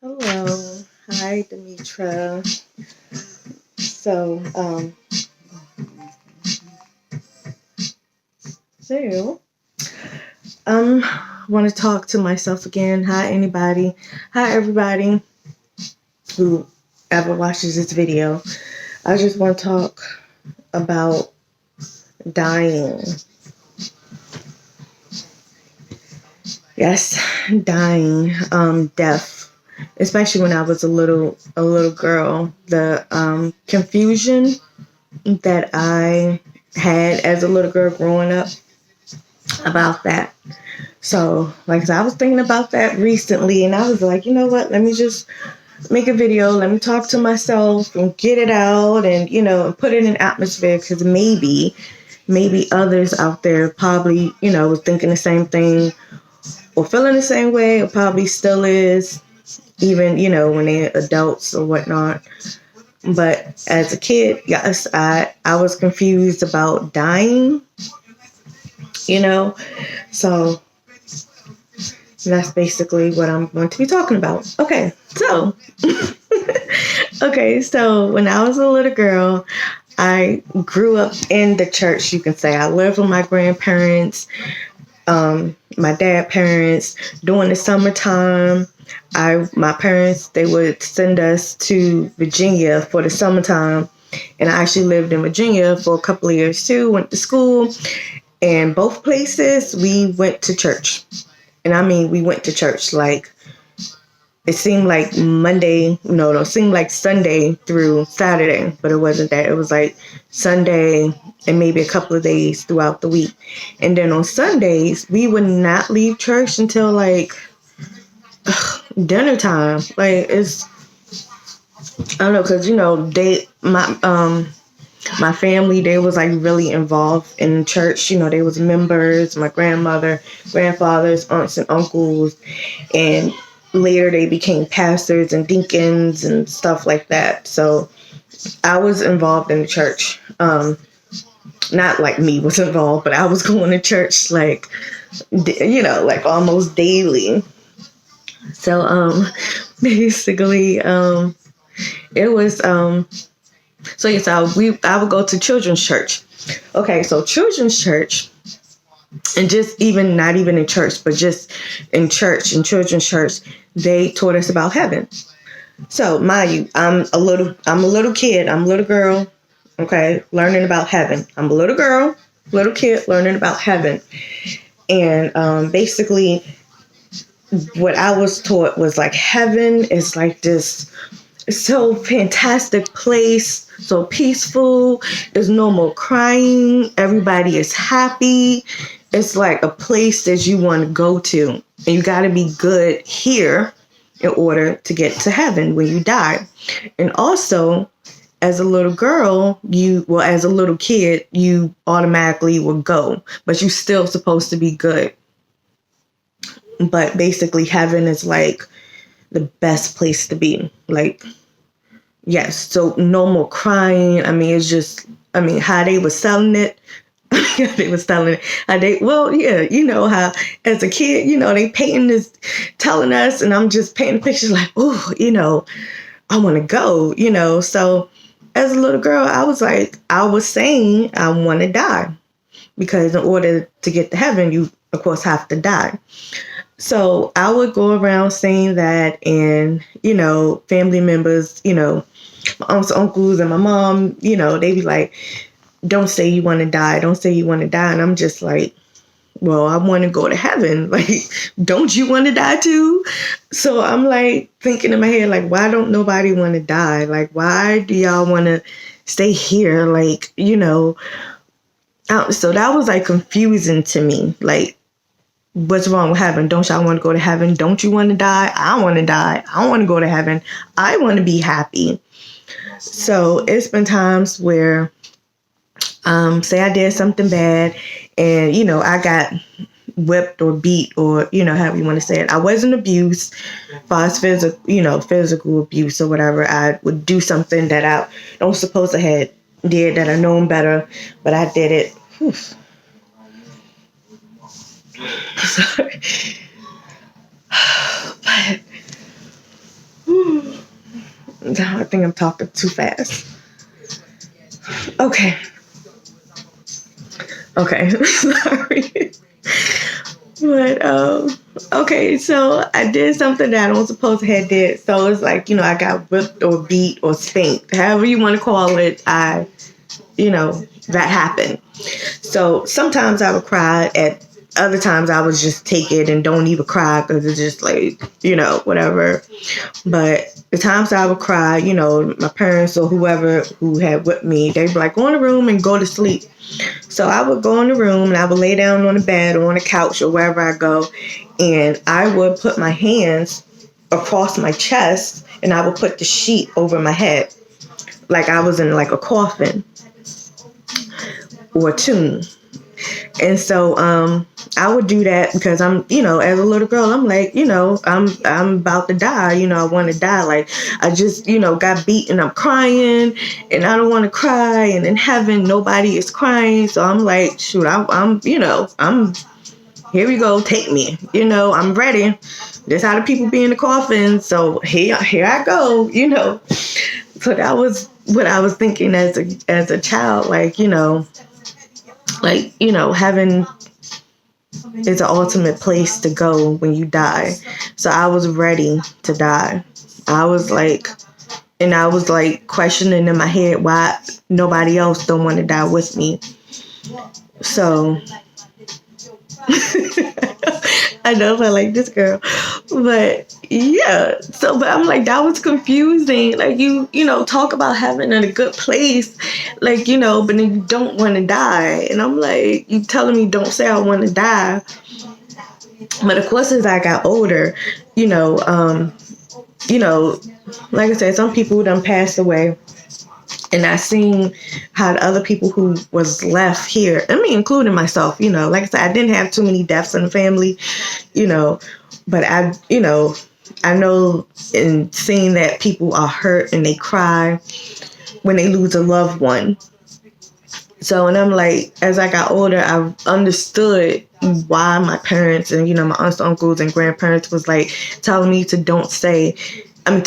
Hello. Hi, Demetra. So, so, um, want to talk to myself again. Hi, anybody. Hi, everybody who ever watches this video. I just want to talk about dying. Yes, dying, death. Especially when I was a little girl. The confusion that I had as a little girl growing up about that. So, like, I was thinking about that recently, and I was like, you know what? Let me just make a video. Let me talk to myself and get it out, and and put it in atmosphere because maybe others out there probably, was thinking the same thing or feeling the same way, or probably still is, even when they're adults or whatnot. But as a kid, yes, I was confused about dying. So that's basically what I'm going to be talking about. Okay, so when I was a little girl, I grew up in the church, you can say. I lived with my grandparents, my dad parents. During the summertime, my parents, they would send us to Virginia for the summertime. And I actually lived in Virginia for a couple of years too, went to school. And both places, we went to church. And I mean, we went to church like it seemed like Monday, no, it seemed like Sunday through Saturday, but it wasn't that. It was like Sunday and maybe a couple of days throughout the week. And then on Sundays, we would not leave church until like dinner time. Like I don't know, cause my family, they was like really involved in church. They was members, my grandmother, grandfathers, aunts and uncles, and later they became pastors and deacons and stuff like that. So I was involved in the church. Not like me was involved, but I was going to church like, like almost daily. So basically it was so yes, I would go to children's church. Okay, so children's church, and just even not even in church, but just in church, in children's church, they taught us about heaven. So mind you, I'm a little kid, I'm a little girl, okay, learning about heaven. I'm a little girl, little kid learning about heaven. And basically what I was taught was like heaven is like this so fantastic place, so peaceful. There's no more crying. Everybody is happy. It's like a place that you want to go to. And you got to be good here in order to get to heaven when you die. And also, as a little girl, as a little kid, you automatically will go, but you're still supposed to be good. But basically, heaven is like the best place to be. Like, yes, so no more crying. I mean, it's just, how they were selling it. They were selling it. Yeah, how as a kid, they painting this, telling us, and I'm just painting pictures like, oh, I want to go, So as a little girl, I was saying I want to die because in order to get to heaven, you, of course, have to die. So I would go around saying that, and, family members, my aunts, uncles, and my mom, they be like, don't say you want to die. Don't say you want to die. And I'm just like, well, I want to go to heaven. Like, don't you want to die too? So I'm like thinking in my head, like, why don't nobody want to die? Like, why do y'all want to stay here? Like, so that was like confusing to me. Like, what's wrong with heaven? Don't y'all want to go to heaven? Don't you want to die? I want to die. I want to go to heaven. I want to be happy. So it's been times where, say I did something bad and, I got whipped or beat or, however you want to say it. I wasn't abused as far as physical abuse or whatever. I would do something that I don't suppose I had did, that I known better, but I did it. Whew. Sorry. But I think I'm talking too fast. Okay. Sorry. But okay, so I did something that I wasn't supposed to have did. So it's like, I got whipped or beat or spanked, however you want to call it. That happened. So sometimes I would cry. At other times I would just take it and don't even cry because it's just like, whatever. But the times I would cry, my parents or whoever who had whipped me, they'd be like, go in the room and go to sleep. So I would go in the room and I would lay down on the bed or on the couch or wherever I go, and I would put my hands across my chest and I would put the sheet over my head like I was in like a coffin or a tomb. And so I would do that because I'm, as a little girl, I'm like, I'm about to die. I want to die. Like I just, got beaten. I'm crying and I don't want to cry. And in heaven, nobody is crying. So I'm like, shoot, I'm here we go. Take me. I'm ready. That's how the people be in the coffin. So here I go, So that was what I was thinking as a child, heaven is the ultimate place to go when you die. So I was ready to die. I was like questioning in my head why nobody else don't want to die with me. So I know if I like this girl, but yeah. So, but I'm like, that was confusing. Like you talk about having in a good place, but then you don't want to die. And I'm like, you telling me don't say I want to die. But of course, as I got older, like I said, some people done passed away. And I seen how the other people who was left here, including myself, like I said, I didn't have too many deaths in the family, but I know in seeing that people are hurt and they cry when they lose a loved one. So, and I'm like, as I got older, I understood why my parents and, my aunts, uncles, and grandparents was like telling me to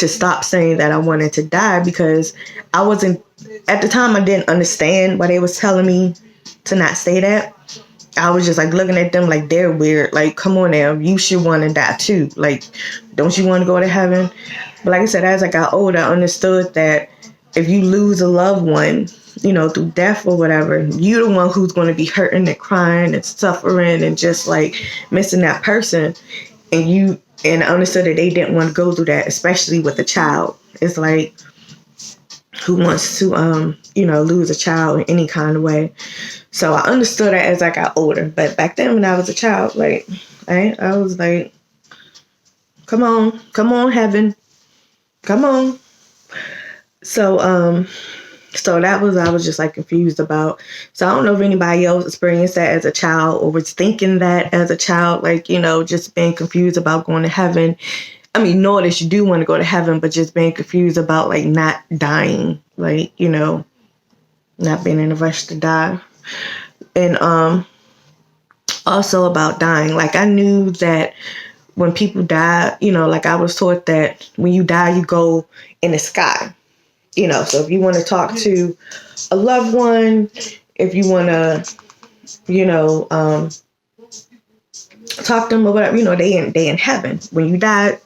stop saying that I wanted to die, because I wasn't, at the time I didn't understand why they was telling me to not say that. I was just like looking at them like they're weird. Like, come on now, you should want to die too. Like, don't you want to go to heaven? But like I said, as I got older, I understood that if you lose a loved one, through death or whatever, you're the one who's going to be hurting and crying and suffering and just like missing that person. And I understood that they didn't want to go through that, especially with a child. It's like, who wants to, lose a child in any kind of way? So I understood that as I got older. But back then when I was a child, like, I was like, come on, heaven. Come on. So that was, I was just like confused about. So I don't know if anybody else experienced that as a child or was thinking that as a child, like, just being confused about going to heaven. Know that you do want to go to heaven, but just being confused about like not dying, like, not being in a rush to die. And also about dying. Like I knew that when people die, like I was taught that when you die, you go in the sky. So if you want to talk to a loved one, if you want to, talk to them or whatever, they in heaven. When you die,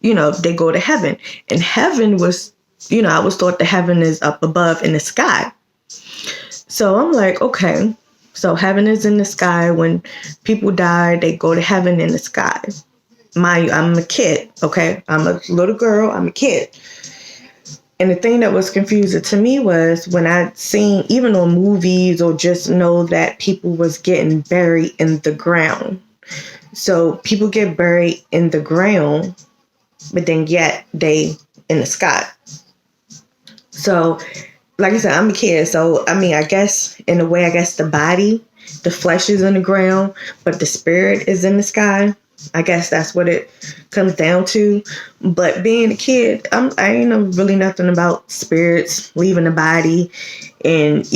they go to heaven. And heaven was, I was taught that heaven is up above in the sky. So I'm like, okay, so heaven is in the sky. When people die, they go to heaven in the sky. Mind you, I'm a kid, okay? I'm a little girl, I'm a kid. And the thing that was confusing to me was when I seen, even on movies or just know that people was getting buried in the ground. So people get buried in the ground, but then yet they in the sky. So, like I said, I'm a kid. So, I guess in a way, the body, the flesh is in the ground, but the spirit is in the sky. I guess that's what it comes down to. But being a kid, I ain't know really nothing about spirits leaving the body. And,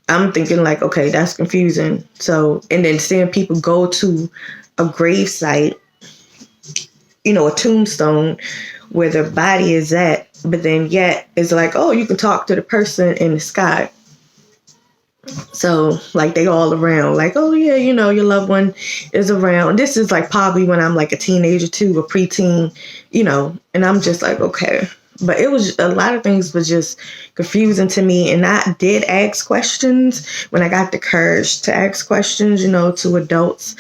I'm thinking like, okay, that's confusing. So, and then seeing people go to a grave site a tombstone where the body is at, but then yet it's like, oh, you can talk to the person in the sky. So like they all around, like, oh yeah, your loved one is around. This is like probably when I'm like a teenager too, a preteen, and I'm just like, okay. But it was a lot of things was just confusing to me. And I did ask questions when I got the courage to ask questions, to adults.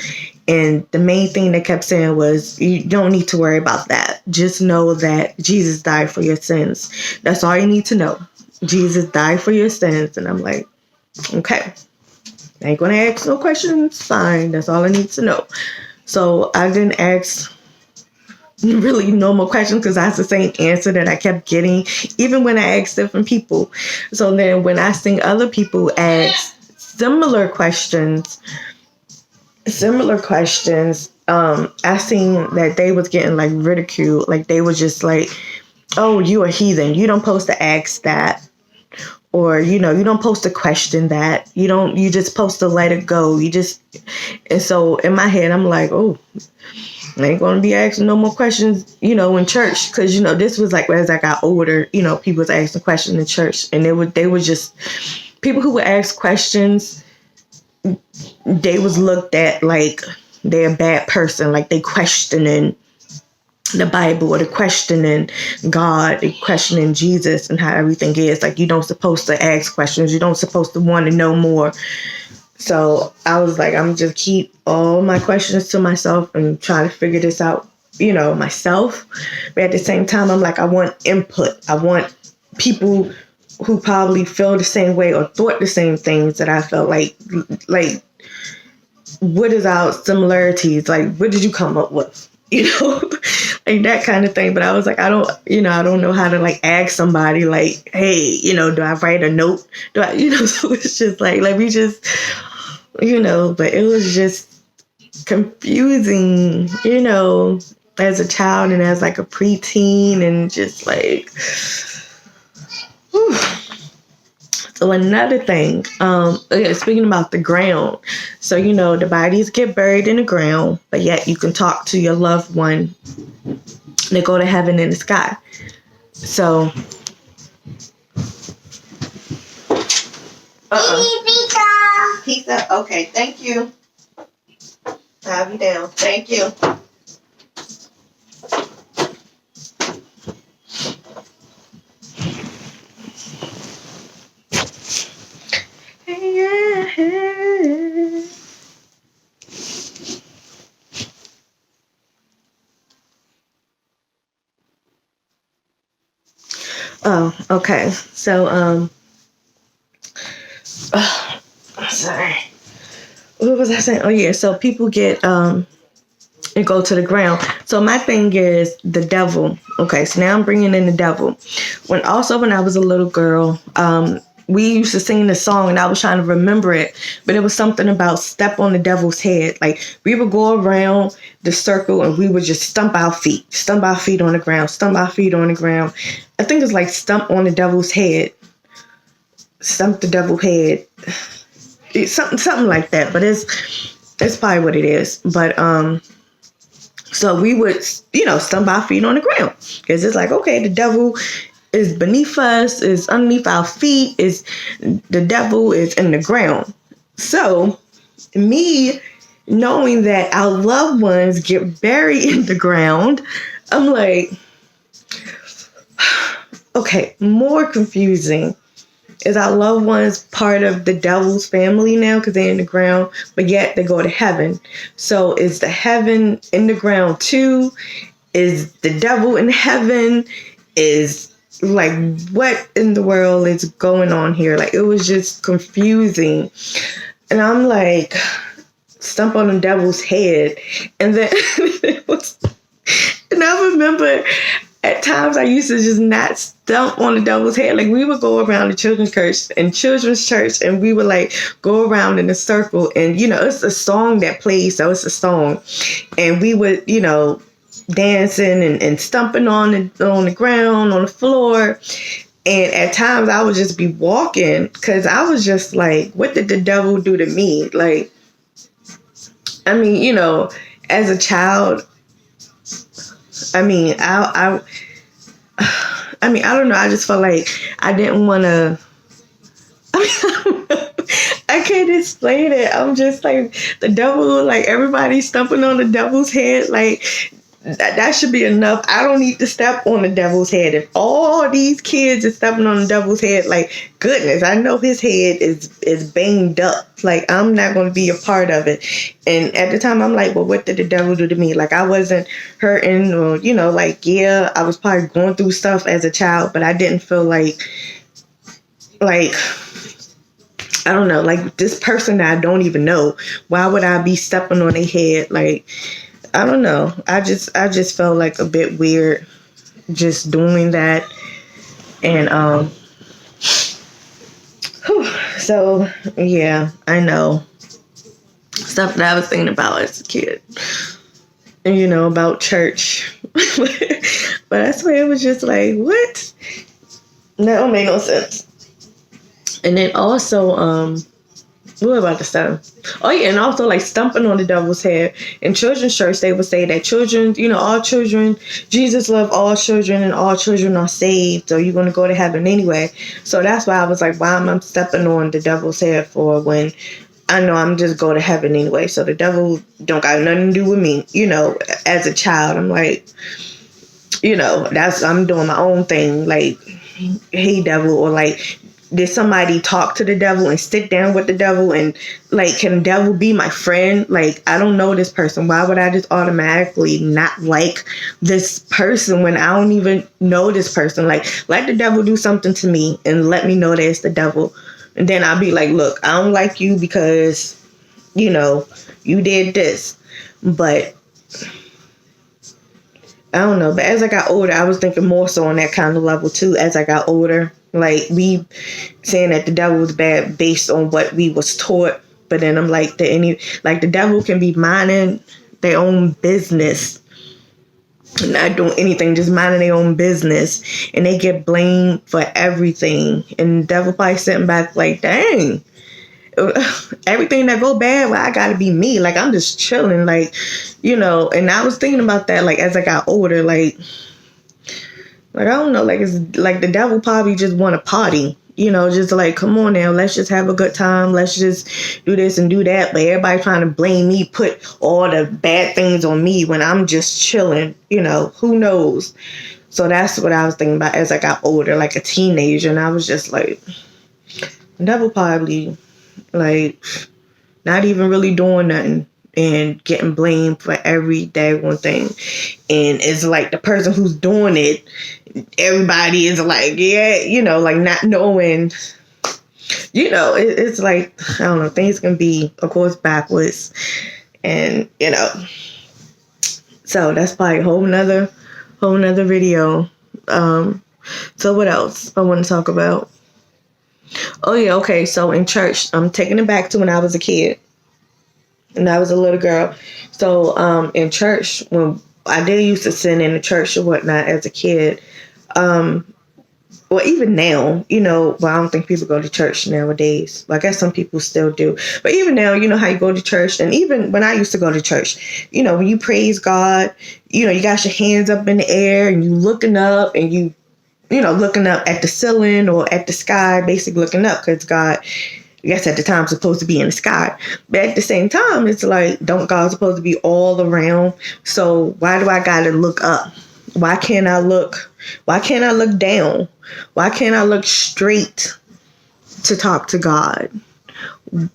And the main thing they kept saying was, you don't need to worry about that. Just know that Jesus died for your sins. That's all you need to know. Jesus died for your sins. And I'm like, okay, I ain't gonna ask no questions. Fine, that's all I need to know. So I didn't ask really no more questions because that's the same answer that I kept getting, even when I asked different people. So then when I seen other people ask similar questions, I seen that they was getting like ridiculed. Like they was just like, oh, you a heathen. You don't supposed to ask that. Or, you don't supposed to question that. You just supposed to let it go. And so in my head, I'm like, oh, I ain't going to be asking no more questions, in church. Because, this was like, as I got older, people was asking questions in church. And they were just, people who would ask questions, they was looked at like they're a bad person. Like they questioning the Bible, or the questioning God, the questioning Jesus and how everything is. Like, you don't supposed to ask questions. You don't supposed to want to know more. So I was like, I'm just keep all my questions to myself and try to figure this out, myself. But at the same time, I'm like, I want input. I want people who probably feel the same way or thought the same things that I felt like, what is our similarities? Like, what did you come up with? Like that kind of thing. But I was like, I don't know how to like ask somebody like, hey, do I write a note? Do I, so it's just like, let me just, but it was just confusing, as a child and as like a preteen and just like, whew. So another thing, speaking about the ground. So, the bodies get buried in the ground, but yet you can talk to your loved one. They go to heaven in the sky. So, Pizza. Okay, thank you. I'll be down. Thank you. Oh, okay. So, sorry. What was I saying? Oh, yeah. So people get, and go to the ground. So my thing is the devil. Okay. So now I'm bringing in the devil. When I was a little girl, we used to sing this song and I was trying to remember it, but it was something about step on the devil's head. Like we would go around the circle and we would just stump our feet on the ground, stump our feet on the ground. I think it's like stump on the devil's head, stump the devil's head. It's something like that, but it's probably what it is. But, so we would, stump our feet on the ground because it's like, okay, the devil is beneath us, is underneath our feet, the devil is in the ground. So me knowing that our loved ones get buried in the ground, I'm like, okay, more confusing. Is our loved ones part of the devil's family now because they're in the ground, but yet they go to heaven? So is the heaven in the ground too? Is the devil in heaven? Is like, what in the world is going on here? Like, it was just confusing. And I'm like, stump on the devil's head. And then and I remember at times I used to just not stump on the devil's head. Like we would go around the children's church and we would like go around in a circle and, it's a song that plays. So it's a song and we would, dancing and stumping on the ground, on the floor. And at times I would just be walking because I was just like, what did the devil do to me? Like, I mean, as a child, I mean, I mean, I don't know. I just felt like I didn't want to. I can't explain it. I'm just like the devil. Like everybody stumping on the devil's head. Like that should be enough. I don't need to step on the devil's head. If all these kids are stepping on the devil's head, like goodness, I know his head is banged up. Like I'm not going to be a part of it. And at the time, I'm like, well, what did the devil do to me? Like I wasn't hurting, or like yeah, I was probably going through stuff as a child, but I didn't feel like I don't know, like this person that I don't even know. Why would I be stepping on their head? Like I don't know. I just felt like a bit weird just doing that. And so yeah, I know. Stuff that I was thinking about as a kid. And about church. But I swear it was just like, what? That don't make no sense. And then also, what about the stuff? Oh yeah, and also like stumping on the devil's head. In children's church, they would say that children, all children, Jesus loved all children, and all children are saved, so you're gonna go to heaven anyway. So that's why I was like, why am I stepping on the devil's head for when I know I'm just go to heaven anyway? So the devil don't got nothing to do with me. As a child, I'm like, I'm doing my own thing. Like, hey devil, or like, did somebody talk to the devil and sit down with the devil and like, can the devil be my friend? Like, I don't know this person. Why would I just automatically not like this person when I don't even know this person? Like, let the devil do something to me and let me know that it's the devil. And then I'll be like, look, I don't like you because, you did this. But I don't know. But as I got older, I was thinking more so on that kind of level too. As I got older, like we saying that the devil was bad based on what we was taught. But then I'm like, the devil can be minding their own business, not doing anything, just minding their own business, and they get blamed for everything. And the devil probably sitting back like, dang, everything that go bad, well, I gotta be me. Like I'm just chilling, like, and I was thinking about that, like as I got older, like I don't know, like it's like the devil probably just want to party, just like, come on now, let's just have a good time, let's just do this and do that. But everybody trying to blame me, put all the bad things on me when I'm just chilling, who knows? So that's what I was thinking about as I got older, like a teenager. And I was just like, the devil probably like not even really doing nothing and getting blamed for every daggone thing. And it's like the person who's doing it, everybody is like, yeah, like not knowing, it's like, I don't know, things can be, of course, backwards. And, so that's probably a whole nother video. So what else I want to talk about? Oh yeah, okay. So in church, I'm taking it back to when I was a kid and I was a little girl. So in church, when I did used to sin in the church or whatnot as a kid, well, even now, well, I don't think people go to church nowadays. Well, I guess some people still do. But even now, how you go to church. And even when I used to go to church, when you praise God, you got your hands up in the air and you looking up and you looking up at the ceiling or at the sky, basically looking up because God, I guess at the time, supposed to be in the sky. But at the same time, it's like, don't God supposed to be all around? So why do I got to look up? Why can't I look down? Why can't I look straight to talk to God?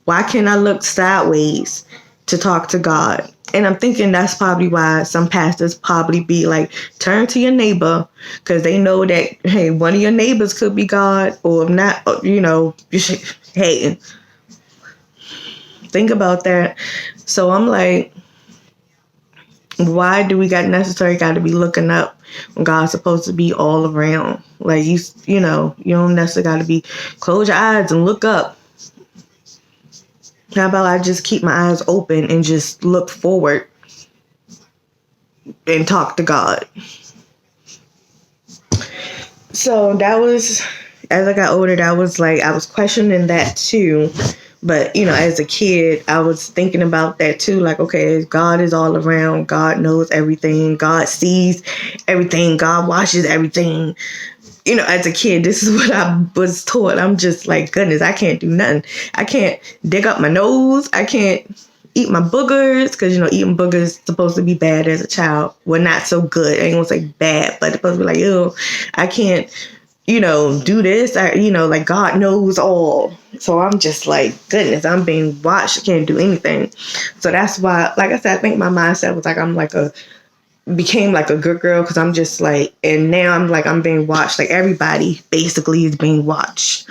Why can't I look sideways to talk to God? And I'm thinking that's probably why some pastors probably be like, turn to your neighbor, because they know that, hey, one of your neighbors could be God, or if not, you should, hey, think about that. So I'm like, why do we got to be looking up when God's supposed to be all around? Like, you don't necessarily got to be, close your eyes and look up. How about I just keep my eyes open and just look forward and talk to God? So that was, as I got older, that was like, I was questioning that too. But, as a kid, I was thinking about that too. Like, okay, God is all around. God knows everything. God sees everything. God watches everything. As a kid, this is what I was taught. I'm just like, goodness, I can't do nothing. I can't dig up my nose. I can't eat my boogers, because, eating boogers is supposed to be bad as a child. Well, not so good. I ain't gonna say bad, but it's supposed to be like, ew, I can't, do this. Like God knows all. So I'm just like, goodness, I'm being watched. I can't do anything. So that's why, like I said, I think my mindset was like, became like a good girl, because I'm just like, and now I'm like, I'm being watched. Like everybody basically is being watched.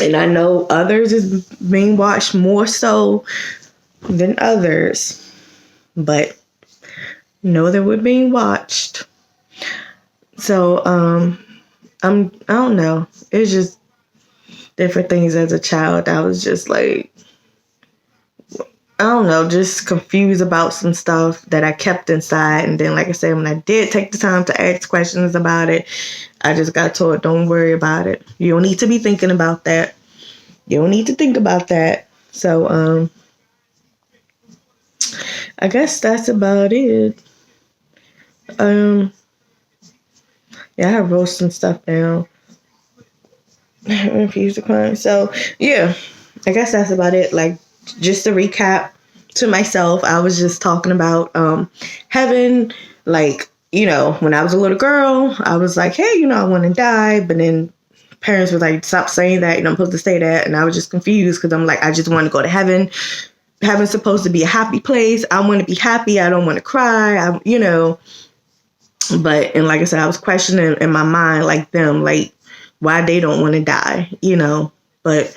And I know others is being watched more so than others, but know that we're being watched. So I don't know. It's just different things as a child. I was just like, I don't know, just confused about some stuff that I kept inside. And then, like I said, when I did take the time to ask questions about it, I just got told, don't worry about it. You don't need to be thinking about that. You don't need to think about that. So, I guess that's about it. Yeah, I wrote some stuff down. Refuse to climb. So, yeah, I guess that's about it. Like, just to recap to myself, I was just talking about heaven. Like, when I was a little girl, I was like, hey, I want to die. But then parents were like, stop saying that. I'm supposed to say that. And I was just confused, because I'm like, I just want to go to heaven. Heaven's supposed to be a happy place. I want to be happy. I don't want to cry. But, and like I said, I was questioning in my mind, like them, like why they don't want to die, But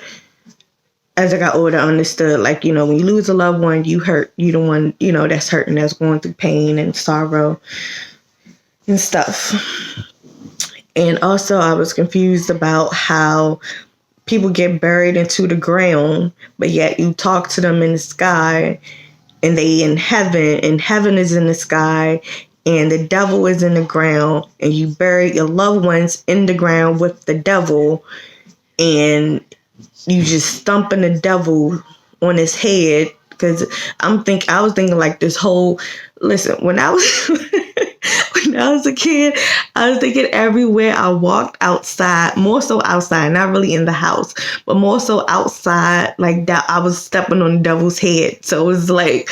as I got older, I understood, like, when you lose a loved one, you hurt. You don't want, that's hurting, that's going through pain and sorrow and stuff. And also I was confused about how people get buried into the ground, but yet you talk to them in the sky and they in heaven, and heaven is in the sky and the devil is in the ground, and you bury your loved ones in the ground with the devil, and you just stumping the devil on his head. Because I was thinking like this whole, listen, when I was a kid, I was thinking everywhere I walked outside, more so outside, not really in the house, but more so outside, like that I was stepping on the devil's head. So it was like,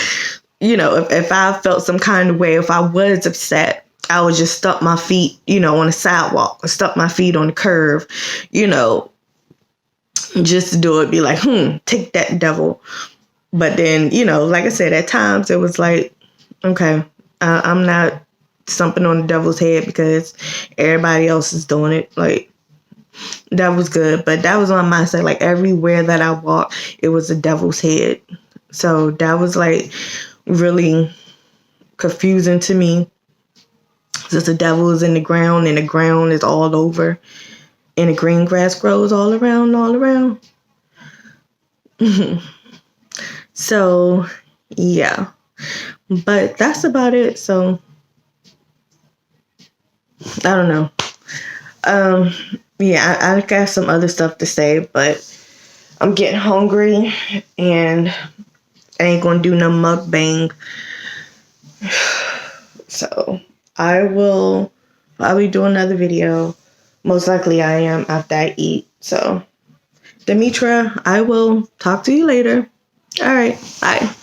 if I felt some kind of way, if I was upset, I would just stump my feet, on the sidewalk, or stump my feet on the curb, just to do it, be like, take that devil. But then, like I said, at times it was like, okay, I'm not stumping on the devil's head because everybody else is doing it. Like, that was good. But that was on my mindset. Like, everywhere that I walked, it was the devil's head. So that was like really confusing to me. Since the devil is in the ground and the ground is all over, and the green grass grows all around. So, yeah. But that's about it. So, I don't know. Yeah, I got some other stuff to say, but I'm getting hungry and I ain't gonna do no mukbang. So, I'll be doing another video. Most likely I am after I eat. So, Demetra, I will talk to you later. All right, bye.